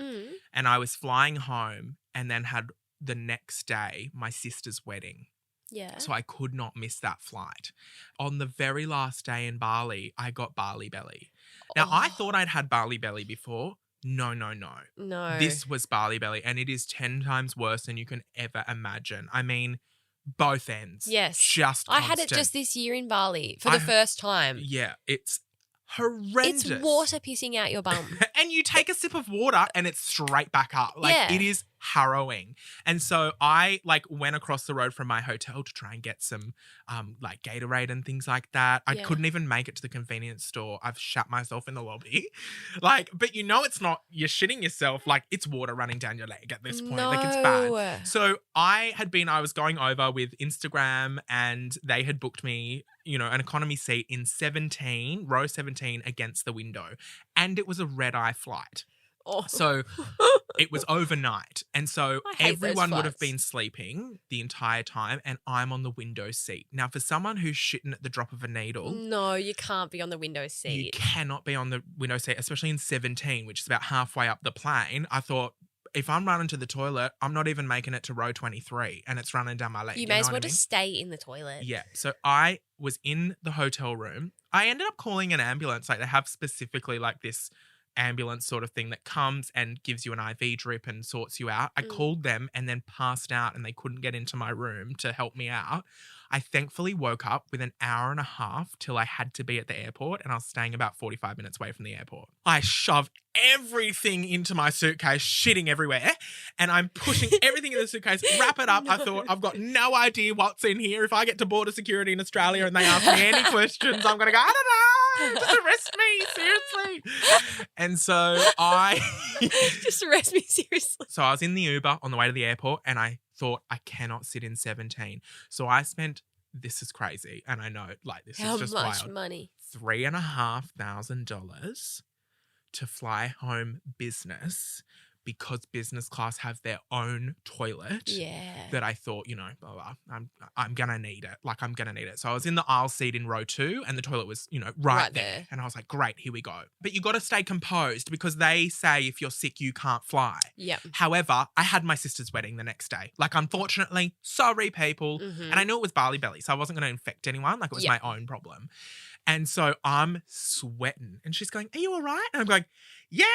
And I was flying home and then had the next day my sister's wedding. Yeah. So I could not miss that flight. On the very last day in Bali, I got Bali belly. Now, I thought I'd had Bali belly before. No. No. This was Bali belly, and it is 10 times worse than you can ever imagine. I mean, both ends. Yes. Just I had it constant. just this year in Bali for the first time. Yeah, it's horrendous. It's water pissing out your bum. And you take a sip of water and it's straight back up. Like, it is harrowing. And so I went across the road from my hotel to try and get some Gatorade and things like that. I couldn't even make it to the convenience store. I've shat myself in the lobby. But you know it's not, you're shitting yourself. Like, it's water running down your leg at this point. No. Like, it's bad. So I was going over with Instagram and they had booked me, an economy seat in row 17 against the window. And it was a red-eye flight. Oh. So it was overnight. And so everyone would have been sleeping the entire time and I'm on the window seat. Now, for someone who's shitting at the drop of a needle. No, you can't be on the window seat. You cannot be on the window seat, especially in 17, which is about halfway up the plane. I thought, if I'm running to the toilet, I'm not even making it to row 23 and it's running down my leg. You may as well just stay in the toilet. Yeah. So I was in the hotel room. I ended up calling an ambulance. Like, they have specifically this ambulance sort of thing that comes and gives you an IV drip and sorts you out. I called them and then passed out and they couldn't get into my room to help me out. I thankfully woke up with an hour and a half till I had to be at the airport and I was staying about 45 minutes away from the airport. I shoved everything into my suitcase, shitting everywhere, and I'm pushing everything in the suitcase, wrap it up. I thought, I've got no idea what's in here. If I get to border security in Australia and they ask me any questions, I'm going to go, I don't know, just arrest me, seriously. And so Just arrest me, seriously. So I was in the Uber on the way to the airport and I thought, I cannot sit in 17. So I spent, this is crazy, and I know, this is just wild. How much money? $3,500 to fly home business because business class have their own toilet. Yeah. That I thought, blah, blah, I'm going to need it. I'm going to need it. So I was in the aisle seat in row 2 and the toilet was, right there. And I was like, great, here we go. But you got to stay composed because they say if you're sick, you can't fly. Yep. However, I had my sister's wedding the next day. Unfortunately, sorry, people. And I knew it was Bali belly, so I wasn't going to infect anyone. It was my own problem. And so I'm sweating. And she's going, are you all right? And I'm going, yeah,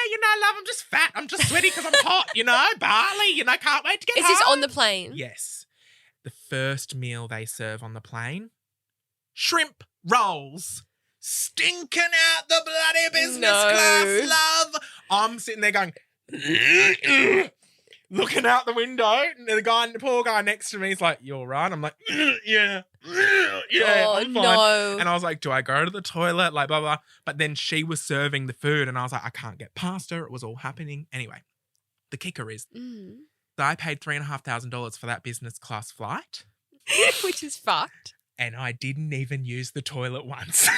love, I'm just fat. I'm just sweaty because I'm hot, Bali, can't wait to get home. Is this on the plane? Yes. The first meal they serve on the plane, shrimp rolls. Stinking out the bloody business class, love. I'm sitting there going, looking out the window. And the poor guy next to me is like, "You all right?" I'm like, "Yeah, yeah, Oh, I'm fine." no. And I was like, "Do I go to the toilet?" Like, blah, blah. But then she was serving the food and I was like, I can't get past her. It was all happening. Anyway, the kicker is I paid $3,500 for that business class flight Which is fucked. and I didn't even use the toilet once.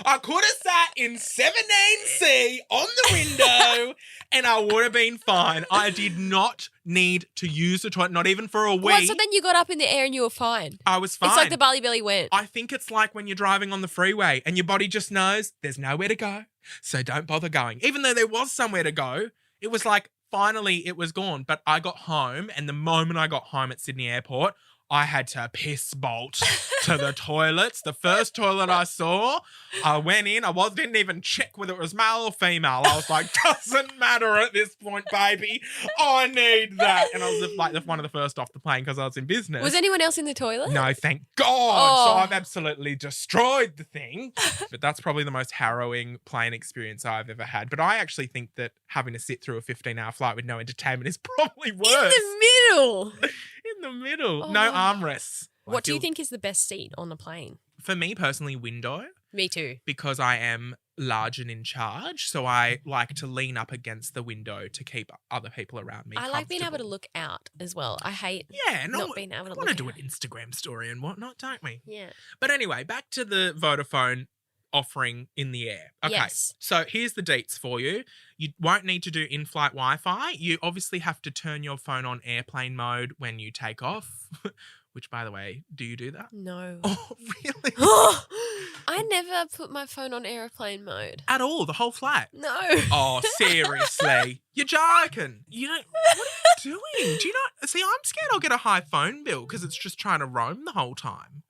I could have sat in 17C on the window and I would have been fine. I did not need to use the toilet, not even for a wee. What, so then you got up in the air and you were fine? I was fine. It's like the Bali Belly went. I think it's like when you're driving on the freeway and your body just knows there's nowhere to go, so don't bother going. Even though there was somewhere to go, it was like finally it was gone. But I got home and the moment I got home at Sydney Airport, I had to piss bolt to the toilets. The first toilet I saw, I went in. I didn't even check whether it was male or female. I was like, doesn't matter at this point, baby. I need that. And I was like one of the first off the plane because I was in business. Was anyone else in the toilet? No, thank God. Oh. So I've absolutely destroyed the thing. But that's probably the most harrowing plane experience I've ever had. But I actually think that having to sit through a 15-hour flight with no entertainment is probably worse. In the middle. In the middle. Oh. No armrests. What do you think is the best seat on the plane? For me personally, window. Me too. Because I am large and in charge. So I like to lean up against the window to keep other people around me I like being able to comfortable. look out as well. I hate not being able to we want to look do out. an Instagram story and whatnot, don't we? Yeah. But anyway, back to the Vodafone offering in the air. Okay, Yes. so here's the deets for you. You won't need to do in-flight Wi-Fi. You obviously have to turn your phone on airplane mode when you take off, which, by the way, do you do that? No. Oh, really? I never put my phone on airplane mode. At all, the whole flight? No. Oh, seriously? You're joking. You know, what are you doing? Do you not? See, I'm scared I'll get a high phone bill because it's just trying to roam the whole time.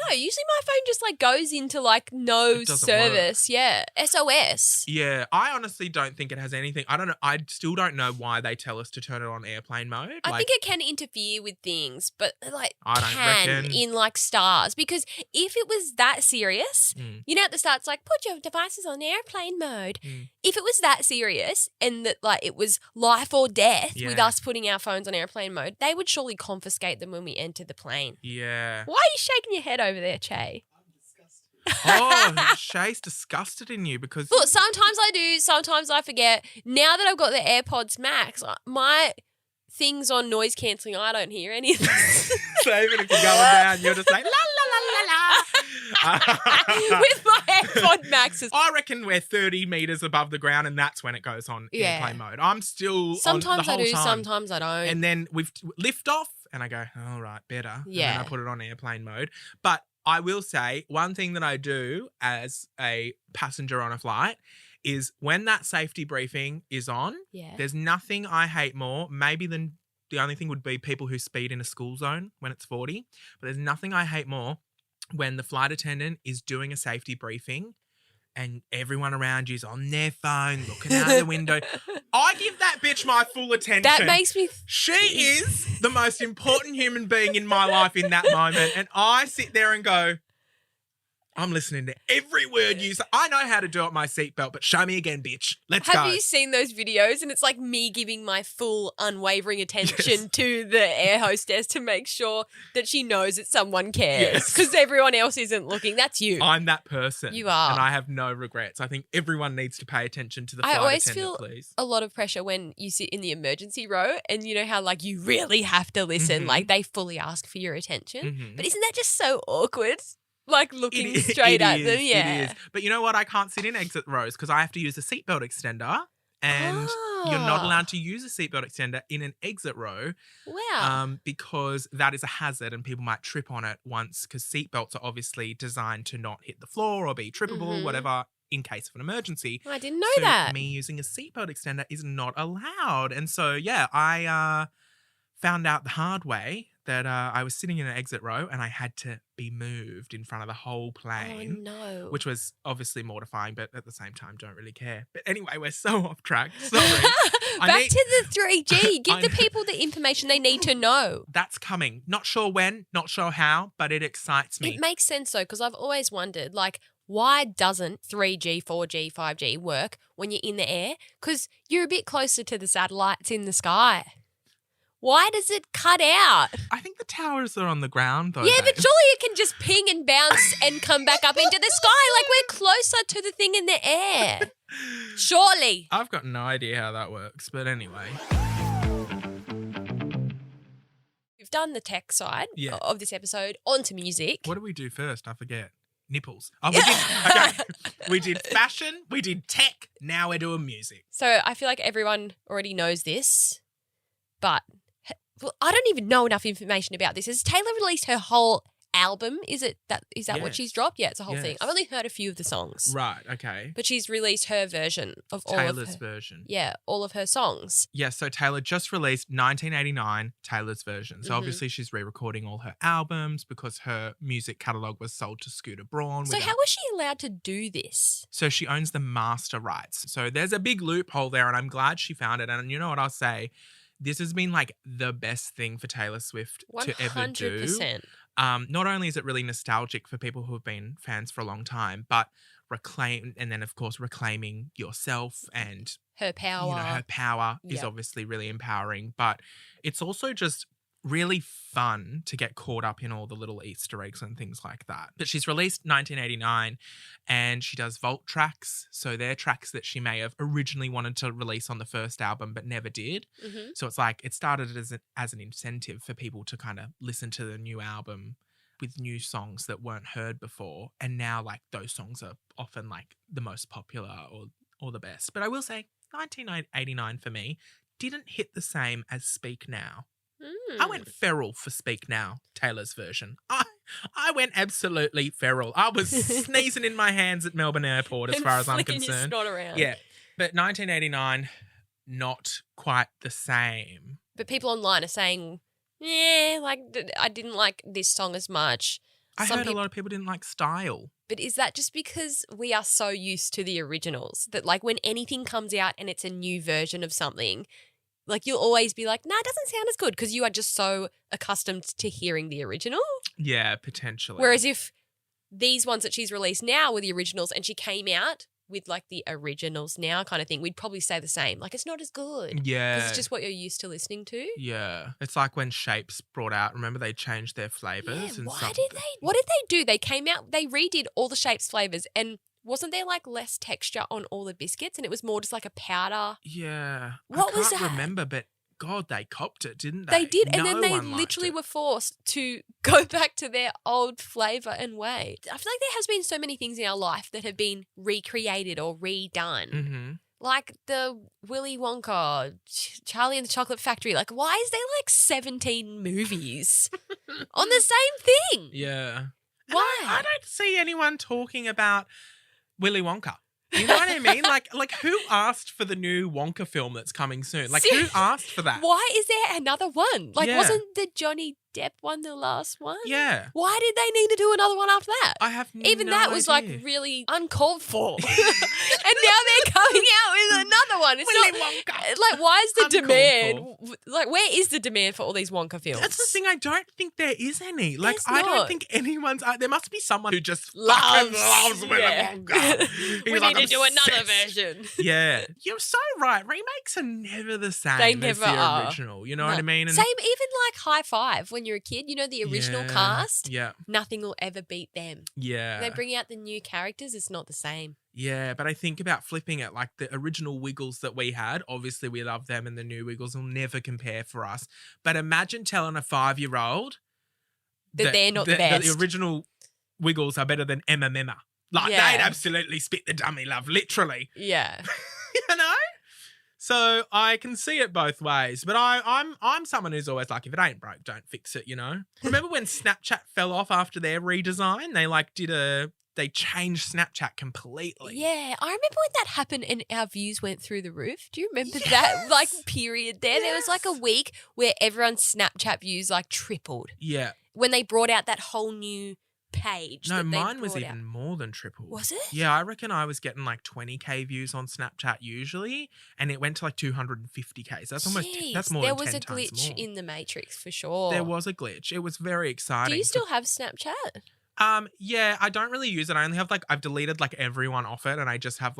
No, usually my phone just like goes into like no It doesn't service. Yeah. SOS. Yeah, I honestly don't think it has anything. I don't know. I still don't know why they tell us to turn it on airplane mode. I think it can interfere with things, but like I don't can reckon. in like stars. Because if it was that serious, you know at the start it's like put your devices on airplane mode. If it was that serious and that like it was life or death with Yeah. us putting our phones on airplane mode, they would surely confiscate them when we enter the plane. Yeah. Why are you shaking your head over there, Chae? Oh, Chae's disgusted in you because Look, sometimes I do, sometimes I forget. Now that I've got the AirPods Max, my things on noise cancelling, I don't hear any of this. so even if you're going down, you're just like la la la la la. With my AirPod Maxes. I reckon we're 30 meters above the ground, and that's when it goes on Yeah. airplane mode. I'm still Sometimes on the I whole do, time. sometimes I don't. And then we've lift off, and I go, all right, better. And Yeah. then I put it on airplane mode. But I will say one thing that I do as a passenger on a flight is when that safety briefing is on, Yeah. there's nothing I hate more, maybe than the only thing would be people who speed in a school zone when it's 40. But there's nothing I hate more when the flight attendant is doing a safety briefing and everyone around you's on their phone, looking out the window. I give that bitch my full attention. That makes me... She is the most important human being in my life in that moment. And I sit there and go, I'm listening to every word you say. I know how to do it my seatbelt, but show me again, bitch. Let's go. Have you seen those videos? And it's like me giving my full unwavering attention to the air hostess to make sure that she knows that someone cares. Yes. Because everyone else isn't looking. That's you. I'm that person. You are. And I have no regrets. I think everyone needs to pay attention to the I flight always attendant, feel please. a lot of pressure when you sit in the emergency row and you know how like you really have to listen. Mhm. Like they fully ask for your attention. Mhm. But isn't that just so awkward? Like looking It straight at is, them. Yeah. It is. But you know what? I can't sit in exit rows because I have to use a seatbelt extender. And you're not allowed to use a seatbelt extender in an exit row Wow. because that is a hazard and people might trip on it once because seatbelts are obviously designed to not hit the floor or be trippable, Mhm. whatever, in case of an emergency. I didn't know So that. me using a seatbelt extender is not allowed. And so, yeah, I found out the hard way that I was sitting in an exit row and I had to be moved in front of the whole plane. Oh no. Which was obviously mortifying, but at the same time, don't really care. But anyway, we're so off track. Sorry. Back to the 3G. Give I the know. people the information they need to know. That's coming. Not sure when, not sure how, but it excites me. It makes sense though, because I've always wondered, like, why doesn't 3G, 4G, 5G work when you're in the air? Because you're a bit closer to the satellites in the sky. Why does it cut out? I think the towers are on the ground though. Yeah, but babe. surely it can just ping and bounce and come back up into the sky. Like we're closer to the thing in the air. Surely. I've got no idea how that works, but anyway. We've done the tech side Yeah. of this episode. On to music. What do we do first? I forget. Nipples. Oh, we did. Okay. We did fashion. We did tech. Now we're doing music. So I feel like everyone already knows this, but well, I don't even know enough information about this. Has Taylor released her whole album? Is that what Yes. she's dropped? Yeah, it's a whole thing. Yes. I've only heard a few of the songs. Right. Okay. But she's released her version of all Taylor's of her, version. yeah, all of her songs. Yeah, so Taylor just released 1989 Taylor's version. So Mhm. obviously she's re-recording all her albums because her music catalogue was sold to Scooter Braun. So how was she allowed to do this? So she owns the master rights. So there's a big loophole there, and I'm glad she found it. And you know what I'll say? This has been like the best thing for Taylor Swift to ever do. 100%. Not only is it really nostalgic for people who have been fans for a long time, but reclaiming yourself and Her power. her power is Yep. obviously really empowering. But it's also just really fun to get caught up in all the little Easter eggs and things like that. But she's released 1989 and she does vault tracks. So they're tracks that she may have originally wanted to release on the first album but never did. Mhm. So it's like it started as an incentive for people to kind of listen to the new album with new songs that weren't heard before. And now like those songs are often like the most popular or the best. But I will say 1989 for me didn't hit the same as Speak Now. I went feral for Speak Now, Taylor's version. I went absolutely feral. I was sneezing in my hands at Melbourne Airport as And far as I'm flicking your concerned. snot around. Yeah. But 1989, not quite the same. But people online are saying, yeah, like I didn't like this song as much. I Some heard peop- a lot of people didn't like Style. But is that just because we are so used to the originals that like when anything comes out and it's a new version of something, like you'll always be like, nah, it doesn't sound as good because you are just so accustomed to hearing the original. Yeah, potentially. Whereas if these ones that she's released now were the originals and she came out with like the originals now kind of thing, we'd probably say the same. Like it's not as good. Yeah. Because it's just what you're used to listening to. Yeah. It's like when Shapes brought out, remember they changed their flavours Yeah, and why stuff. did they? What did they do? They came out, they redid all the Shapes flavors, and wasn't there like less texture on all the biscuits, and it was more just like a powder? Yeah. What I was can't that? remember, but God, they copped it, didn't They did, and No then they one liked literally it. were forced to go back to their old flavor and way. I feel like there has been so many things in our life that have been recreated or redone. Mm-hmm. Like the Willy Wonka, Charlie and the Chocolate Factory. Like, why is there like 17 movies on the same thing? Yeah. And Why? I don't see anyone talking about Willy Wonka. You know what I mean? Like who asked for the new Wonka film that's coming soon? Like who Seriously? asked for that? Why is there another one? Like, Yeah. wasn't the Johnny Depp one the last one? Yeah. Why did they need to do another one after that? I have Even no that was like idea. really uncalled for. And now they're coming out with another one. It's Willy not Wonka. like why is the Uncalled demand? Like where is the demand for all these Wonka films? That's the thing. I don't think there is any. Like, There's I don't not. think anyone's. There must be someone who just Loves, fucking loves Willy yeah. Wonka. We He's, need like, to do another obsessed. version. Yeah, you're so right. Remakes are never the same They as never the are. original. You know No. what I mean? And Same, even like High Five when you're a kid. You know the original Yeah, cast. Yeah, Nothing will ever beat them. yeah. They bring out the new characters. It's not the same. Yeah, but I think about flipping it, like the original Wiggles that we had. Obviously, we love them, and the new Wiggles will never compare for us. But imagine telling a 5-year-old That they're not the best. The original Wiggles are better than Emma Memma. Like Yeah. they'd absolutely spit the dummy, love, literally. Yeah. You know. So I can see it both ways, but I'm someone who's always like, if it ain't broke, don't fix it. You know. Remember when Snapchat fell off after their redesign? They changed Snapchat completely. Yeah, I remember when that happened and our views went through the roof. Do you remember that like period there? There was like a Yes. week where everyone's Snapchat views like tripled Yeah. when they brought out that whole new page. No, that they mine was brought even out. more than triple. Was it? Yeah, I reckon I was getting like 20K views on Snapchat usually, and it went to like 250K. So that's Jeez, more there than was 10 a glitch times more. in the Matrix for sure. There was a glitch. It was very exciting. Do you still have Snapchat? Yeah, I don't really use it. I only have I've deleted everyone off it, and I just have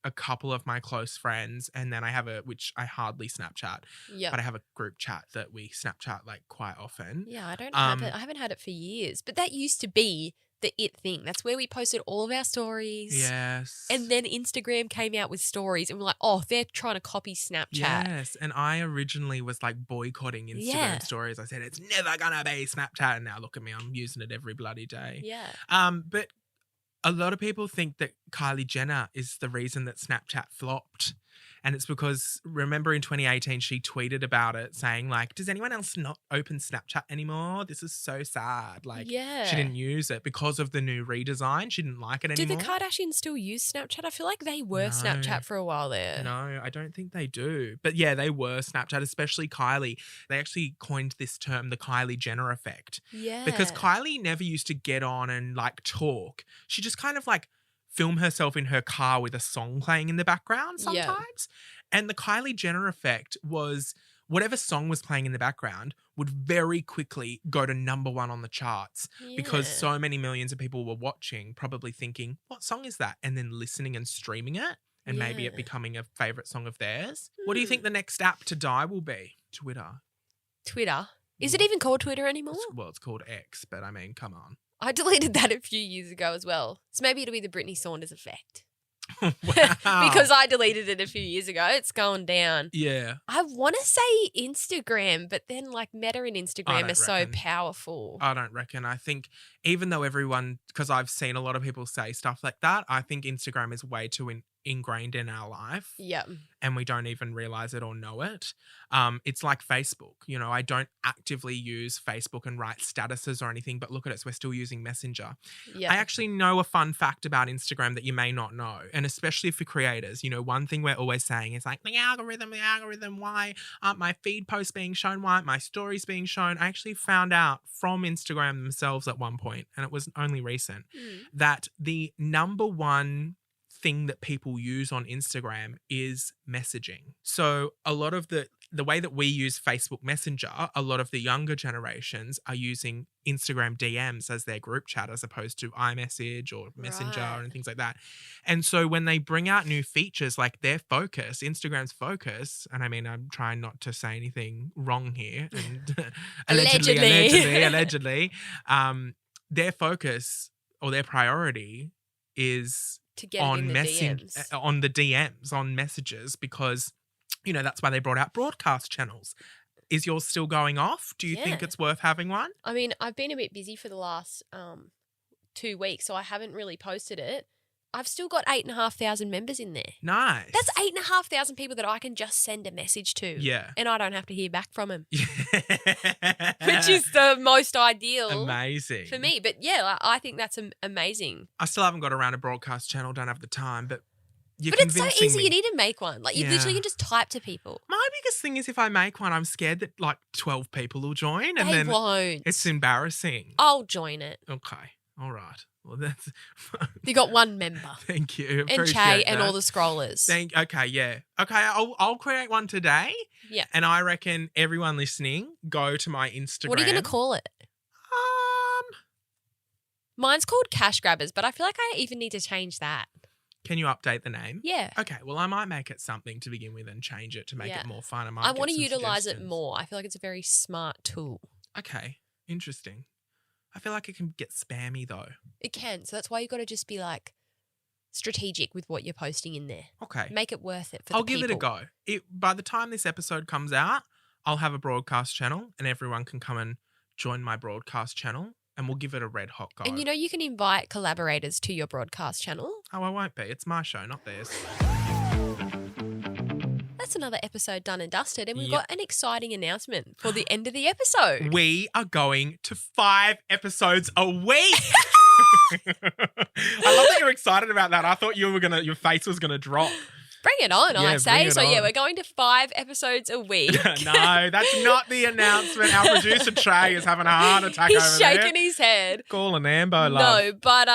a couple of my close friends, and then I have which I hardly Snapchat, Yeah. but I have a group chat that we Snapchat quite often. Yeah, I don't have it. I haven't had it for years. But that used to be the it thing. That's where we posted all of our stories. Yes. And then Instagram came out with stories and we're like, oh, they're trying to copy Snapchat. Yes. And I originally was boycotting Instagram stories. I said, it's never going to be Snapchat. And now look at me, I'm using it every bloody day. Yeah. But a lot of people think that Kylie Jenner is the reason that Snapchat flopped. And it's because, remember in 2018, she tweeted about it saying does anyone else not open Snapchat anymore? This is so sad. She didn't use it because of the new redesign. She didn't like it Do anymore. the Kardashians still use Snapchat? I feel like they were No. Snapchat for a while there. No, I don't think they do. But yeah, they were Snapchat, especially Kylie. They actually coined this term, the Kylie Jenner effect. Yeah. Because Kylie never used to get on and talk. She just kind of film herself in her car with a song playing in the background sometimes. Yeah. And the Kylie Jenner effect was whatever song was playing in the background would very quickly go to #1 on the charts because so many millions of people were watching, probably thinking, what song is that? And then listening and streaming it and maybe it becoming a favourite song of theirs. What do you think the next app to die will be? Twitter. Twitter? Is it even called Twitter anymore? It's called X, but I mean, come on. I deleted that a few years ago as well. So maybe it'll be the Brittney Saunders effect. Wow. Because I deleted it a few years ago. It's going down. Yeah. I want to say Instagram, but then Meta and Instagram are reckon. so powerful. I don't reckon. I think even though because I've seen a lot of people say stuff like that, I think Instagram is way too ingrained in our life. Yeah. And we don't even realize it or know it. It's like Facebook. I don't actively use Facebook and write statuses or anything, but look at us, we're still using Messenger. Yeah. I actually know a fun fact about Instagram that you may not know, and especially for creators. One thing we're always saying is the algorithm, why aren't my feed posts being shown? Why aren't my stories being shown? I actually found out from Instagram themselves at one point, and it was only recent, that the #1 thing that people use on Instagram is messaging. So a lot of the way that we use Facebook Messenger, a lot of the younger generations are using Instagram DMs as their group chat as opposed to iMessage or Messenger and things like that. And so when they bring out new features their focus, Instagram's focus, and I mean, I'm trying not to say anything wrong here, and allegedly, their focus or their priority is to get on in the DMs. on the DMs, on messages, because that's why they brought out broadcast channels. Is yours still going off? Do you think it's worth having one? I mean, I've been a bit busy for the last 2 weeks, so I haven't really posted it. I've still got 8,500 members in there. Nice. That's 8,500 people that I can just send a message to. Yeah. And I don't have to hear back from them. Which is the most ideal. Amazing. For me. But yeah, I think that's amazing. I still haven't got around a broadcast channel, don't have the time, but you're But it's so convincing easy, me. you need to make one. You literally can just type to people. My biggest thing is if I make one, I'm scared that 12 people will join and They then won't. it's embarrassing. I'll join it. Okay. All right. Well, that's... You got one member. Thank you. And Chae and all the scrollers. Okay, yeah. Okay, I'll create one today. Yeah. And I reckon everyone listening, go to my Instagram. What are you going to call it? Mine's called Cash Grabbers, but I feel like I even need to change that. Can you update the name? Yeah. Okay, well, I might make it something to begin with and change it to make it more fun. I want to utilize it more. I feel like it's a very smart tool. Okay, interesting. I feel like it can get spammy though. It can. So that's why you got to just be strategic with what you're posting in there. Okay. Make it worth it for I'll the people. give it a go. By the time this episode comes out, I'll have a broadcast channel and everyone can come and join my broadcast channel and we'll give it a red hot go. And you can invite collaborators to your broadcast channel. Oh, I won't be. It's my show, not theirs. That's another episode done and dusted, and we've got an exciting announcement for the end of the episode. We are going to 5 episodes a week. I love that you're excited about that. I thought your face was gonna drop. Bring it on, Yeah, I bring say. it So, on. we're going to 5 episodes a week. No, that's not the announcement. Our producer Chae is having a heart attack He's over shaking there. his head. Call an Ambo, love. No, but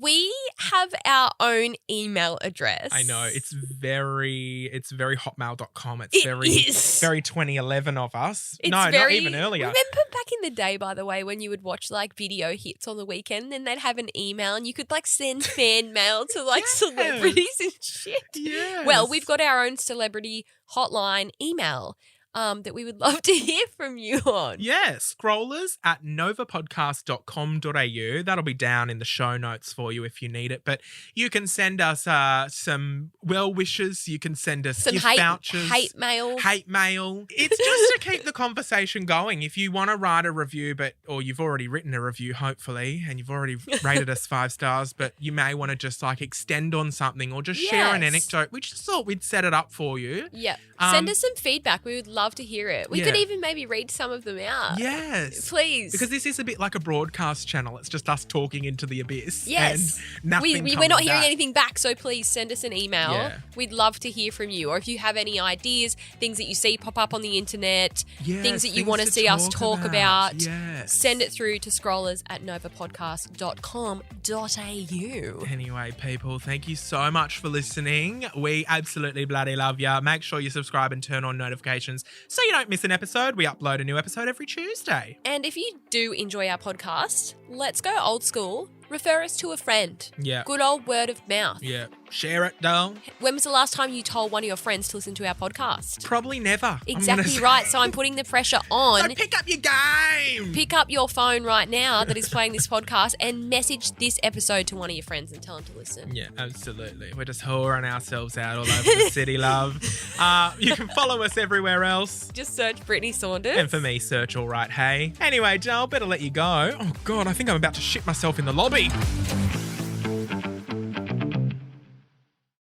we have our own email address. I know. It's very hotmail.com. It's It very is. very 2011 of us. It's no, not very- even earlier. Remember back in the day, by the way, when you would watch like video hits on the weekend, then they'd have an email and you could like send fan mail to like Yes. celebrities and shit. Yes. Well, we've got our own celebrity hotline email that we would love to hear from you on. Yeah, scrollers at novapodcast.com.au. That'll be down in the show notes for you if you need it. But you can send us some well wishes. You can send us Some gift hate vouchers. mail. Hate mail. It's just to keep the conversation going. If you want to write a review, or you've already written a review, hopefully, and you've already rated us 5 stars, but you may want to just like extend on something or just share an Yes. anecdote. We just thought we'd set it up for you. Yep. Um, Send us some feedback. We would love to hear it. We Yeah. could even maybe read some of them out. Yes. Please. Because this is a bit like a broadcast channel. It's just us talking into the abyss. Yes. And nothing we're comes not hearing back. anything back, so please send us an email. Yeah. We'd love to hear from you. Or if you have any ideas, things that you see pop up on the internet, Yes, things that you things want to see us talk about, Yes. send it through to scrollers at novapodcast.com.au. Anyway, people, thank you so much for listening. We absolutely bloody love ya. Make sure you subscribe and turn on notifications so you don't miss an episode. We upload a new episode every Tuesday. And if you do enjoy our podcast, let's go old school. Refer us to a friend. Yeah. Good old word of mouth. Yeah. Share it, doll. When was the last time you told one of your friends to listen to our podcast? Probably never. I'm gonna Exactly say. right. So I'm putting the pressure on. So pick up your game. Pick up your phone right now that is playing this podcast and message this episode to one of your friends and tell them to listen. Yeah, absolutely. We're just whoring ourselves out all over the city, love. You can follow us everywhere else. Just search Brittney Saunders. And for me, search All Right Hey. Anyway, Joel, better let you go. Oh, God, I think I'm about to shit myself in the lobby.